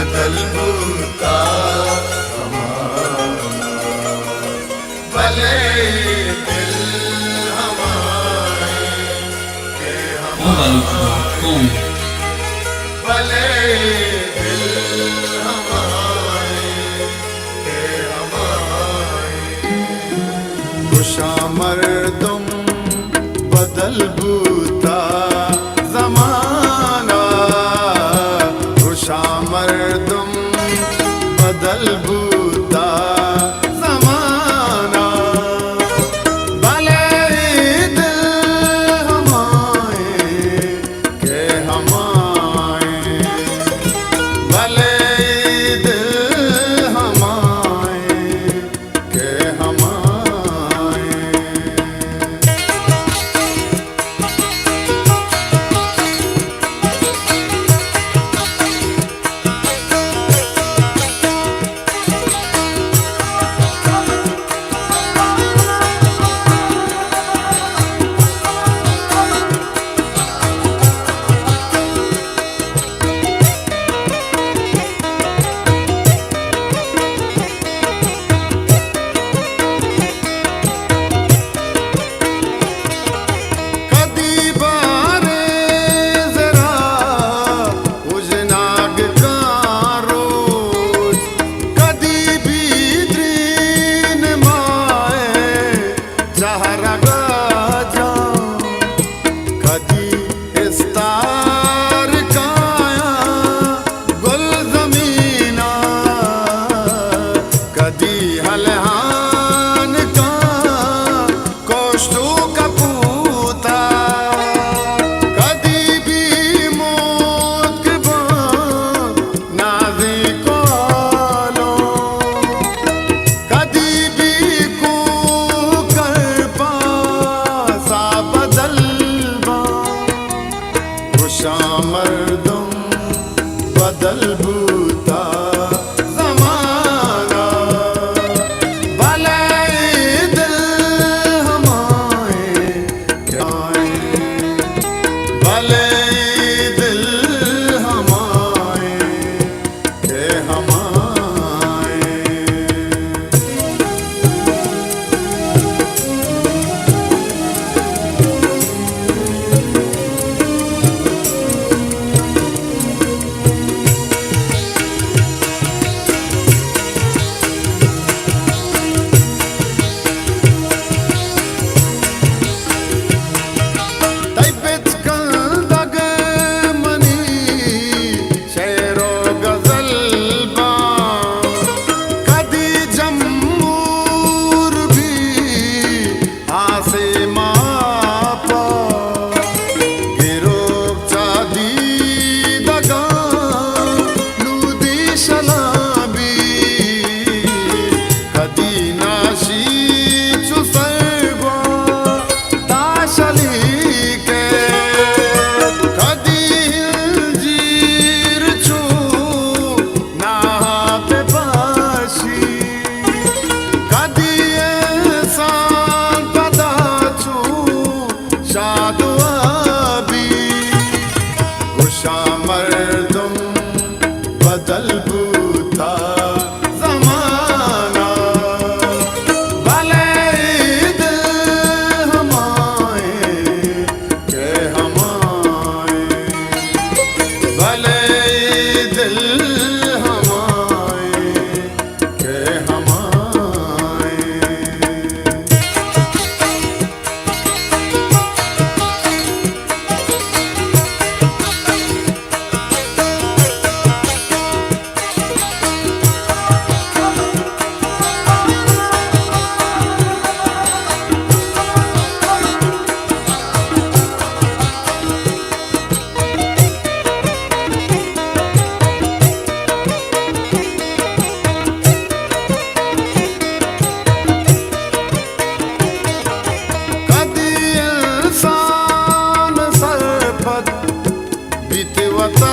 बदल बूता भले दिल हमारे के हमारे भले दिल हमारे के हमारे खुशामर तुम बदल बूता ज़माना खुशामर तुम बदल बूता ज़माना भले दिल हमारे के हमारे भले दिल हमारे के हमारे मर्दम बदल बूता ज़माना भले दिल हमारे भले दिल हमारे के हमारे मर्दम बदल बूता ज़माना भले दिल हमारे के हमारे भले दिल हमारे के हमारे बीते वता